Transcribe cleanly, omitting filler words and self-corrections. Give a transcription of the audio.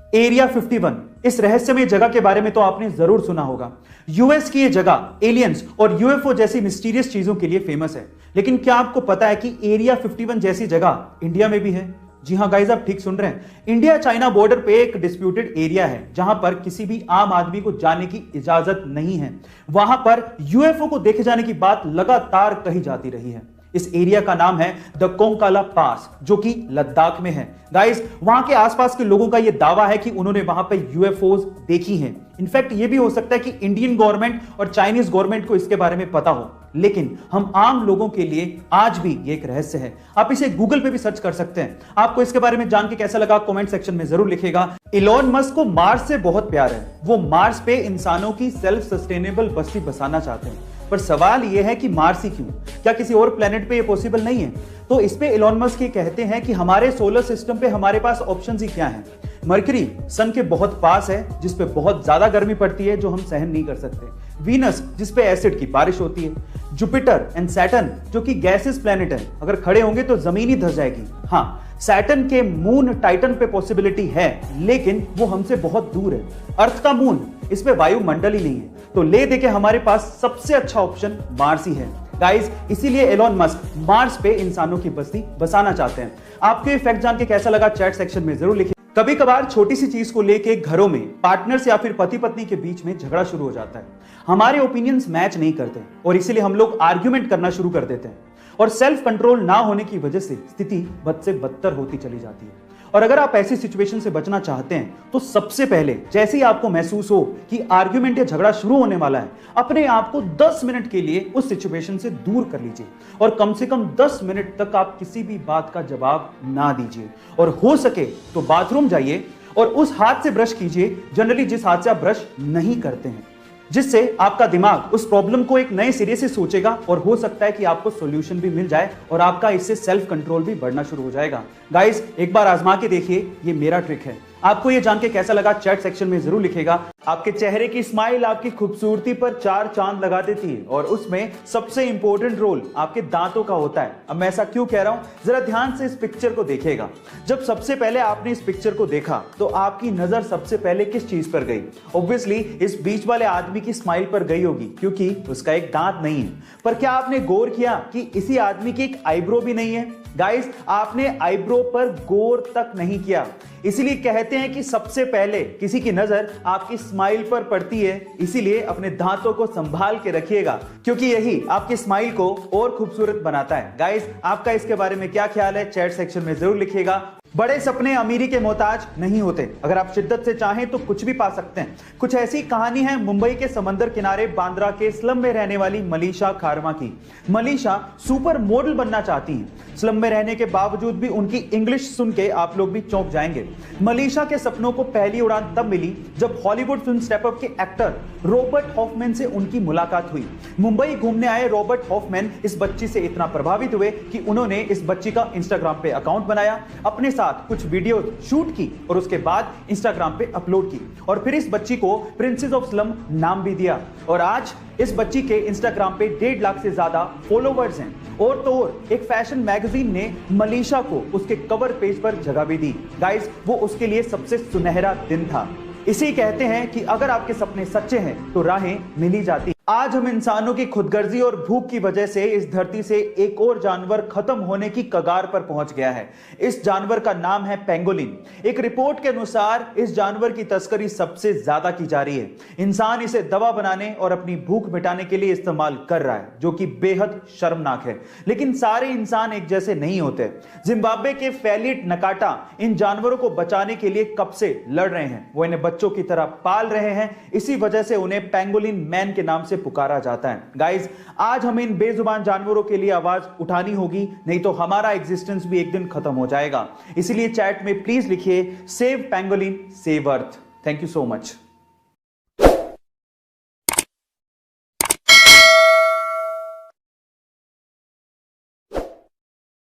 Area 51, इस रहस्यमय जगह के बारे में तो आपने जरूर सुना होगा। यूएस की यह जगह एलियंस और यूएफओ जैसी मिस्टीरियस चीजों के लिए फेमस है। लेकिन क्या आपको पता है कि एरिया 51 जैसी जगह इंडिया में भी है? जी हां गाइस, आप ठीक सुन रहे हैं। इंडिया चाइना बॉर्डर पे एक डिस्प्यूटेड एरिया है जहां पर किसी भी आम आदमी को जाने की इजाजत नहीं है। वहां पर यूएफओ को देखे जाने की बात लगातार कही जाती रही है। इस एरिया का नाम है द कोंकाला पास, जो कि लद्दाख में है। गाइस, वहां के आसपास के लोगों का यह दावा है कि उन्होंने वहां पे यूएफओज देखी हैं। इनफैक्ट ये भी हो सकता है कि इंडियन गवर्नमेंट और चाइनीज गवर्नमेंट को इसके बारे में पता हो, लेकिन हम आम लोगों के लिए आज भी ये एक रहस्य है। आप इसे गूगल पे भी सर्च कर सकते हैं। आपको इसके बारे में जान के कैसा लगा कमेंट सेक्शन में जरूर लिखिएगा। इलॉन मस्क को मार्स से बहुत प्यार है। वो मार्स पे इंसानों की सेल्फ सस्टेनेबल बस्ती बसाना चाहते हैं। पर सवाल यह है कि मार्स ही क्यों? क्या किसी और प्लेनेट पे ये पॉसिबल नहीं है? तो इस पे इलॉन मस्क ये कहते हैं कि हमारे सोलर सिस्टम पे हमारे पास ऑप्शंस ही क्या हैं। मरकरी सन के बहुत पास है, जिस पे बहुत ज्यादा गर्मी पड़ती है जो हम सहन नहीं कर सकते। वीनस, जिस पे एसिड की बारिश होती है। जुपिटर एंड सैटर्न, जो कि गैसेस प्लेनेट है, अगर खड़े होंगे तो जमीन ही धंस जाएगी। हाँ, सैटर्न के मून टाइटन पे पॉसिबिलिटी है, लेकिन वो हमसे बहुत दूर है। अर्थ का मून, इस पे वायुमंडल ही नहीं है। तो ले दे के हमारे पास सबसे अच्छा ऑप्शन मार्स ही है। गाइस, इसीलिए एलॉन मस्क मार्स पे इंसानों की बस्ती बसाना चाहते हैं। आपको ये फैक्ट जान के कैसा लगा चैट सेक्शन में जरूर लिखिए। कभी कभार छोटी सी चीज को लेके घरों में पार्टनर्स या फिर पति पत्नी के बीच में झगड़ा शुरू हो जाता है। हमारे ओपिनियंस मैच नहीं करते और इसीलिए हम लोग आर्ग्यूमेंट करना शुरू कर देते हैं और सेल्फ कंट्रोल ना होने की वजह से स्थिति बद से बदतर होती चली जाती है। और अगर आप ऐसी सिचुएशन से बचना चाहते हैं तो सबसे पहले जैसे ही आपको महसूस हो कि आर्ग्यूमेंट या झगड़ा शुरू होने वाला है, अपने आप को 10 मिनट के लिए उस सिचुएशन से दूर कर लीजिए और कम से कम 10 मिनट तक आप किसी भी बात का जवाब ना दीजिए। और हो सके तो बाथरूम जाइए और उस हाथ से ब्रश कीजिए जनरली जिस हाथ से आप ब्रश नहीं करते हैं, जिससे आपका दिमाग उस प्रॉब्लम को एक नए सिरे से सोचेगा और हो सकता है कि आपको सॉल्यूशन भी मिल जाए और आपका इससे सेल्फ कंट्रोल भी बढ़ना शुरू हो जाएगा। गाइस, एक बार आजमा के देखिए, ये मेरा ट्रिक है। आपको ये जान के कैसा लगा चैट सेक्शन में जरूर लिखेगा। आपके चेहरे की स्माइल आपकी खूबसूरती पर 4 चांद लगा देती है और उसमें सबसे इंपॉर्टेंट रोल आपके दांतों का होता है। अब मैं ऐसा क्यों कह रहा हूं, जरा ध्यान से इस पिक्चर को देखिएगा। जब सबसे पहले आपने इस पिक्चर को देखा तो आपकी नजर सबसे पहले किस चीज पर गई? ऑब्वियसली इस बीच वाले आदमी की स्माइल पर गई होगी, क्योंकि उसका एक दांत नहीं है। पर क्या आपने गौर किया कि इसी आदमी की एक आईब्रो भी नहीं है? गाइस, आपने आईब्रो पर गौर तक नहीं किया। इसीलिए कहते हैं कि सबसे पहले किसी की नजर आपकी स्माइल पर पड़ती है। इसीलिए अपने दांतों को संभाल के रखिएगा, क्योंकि यही आपकी स्माइल को और खूबसूरत बनाता है। गाइस, आपका इसके बारे में क्या ख्याल है चैट सेक्शन में जरूर लिखिएगा। बड़े सपने अमीरी के मोहताज नहीं होते। अगर आप शिद्दत से चाहें तो कुछ भी पा सकते हैं। कुछ ऐसी कहानी है मुंबई के समंदर किनारे बांद्रा के स्लम में रहने वाली मलीशा खारमा की। मलीशा सुपर मॉडल बनना चाहती हैं। स्लम में रहने के बावजूद भी उनकी इंग्लिश सुन के आप लोग भी चौंक जाएंगे। मलीशा के सपनों को पहली उड़ान तब मिली जब हॉलीवुड फिल्म स्टेप अप के एक्टर रॉबर्ट हॉफमैन से उनकी मुलाकात हुई। मुंबई घूमने आए रॉबर्ट हॉफमैन इस बच्ची से इतना प्रभावित हुए कि उन्होंने इस बच्ची का इंस्टाग्राम पे अकाउंट बनाया, अपने साथ कुछ वीडियो शूट की और उसके बाद इंस्टाग्राम पे अपलोड की और फिर इस बच्ची को प्रिंसेस ऑफ स्लम नाम भी दिया। और आज इस बच्ची के इंस्टाग्राम पे 1.5 लाख से ज्यादा फॉलोवर्स हैं। और तो और एक फैशन मैगजीन ने मलीशा को उसके कवर पेज पर जगह भी दी। गाइस, वो उसके लिए सबसे सुनहरा दिन था। इसी कहते हैं कि अगर आपके सपने सच्चे हैं तो राहें मिल ही जाती। आज हम इंसानों की खुदगर्जी और भूख की वजह से इस धरती से एक और जानवर खत्म होने की कगार पर पहुंच गया है। इस जानवर का नाम है पेंगोलिन। एक रिपोर्ट के अनुसार इस जानवर की तस्करी सबसे ज्यादा की जा रही है। इंसान इसे दवा बनाने और अपनी भूख मिटाने के लिए इस्तेमाल कर रहा है, जो कि बेहद शर्मनाक है। लेकिन सारे इंसान एक जैसे नहीं होते। जिम्बाब्वे के फैलिट नकाटा इन जानवरों को बचाने के लिए कब से लड़ रहे हैं। वो इन्हें बच्चों की तरह पाल रहे हैं। इसी वजह से उन्हें पेंगोलिन मैन के नाम से पुकारा जाता है। गाइस, आज हमें इन बेजुबान जानवरों के लिए आवाज उठानी होगी, नहीं तो हमारा एग्जिस्टेंस भी एक दिन खत्म हो जाएगा। इसलिए चैट में प्लीज लिखिए save pangolin save earth. Thank you so much.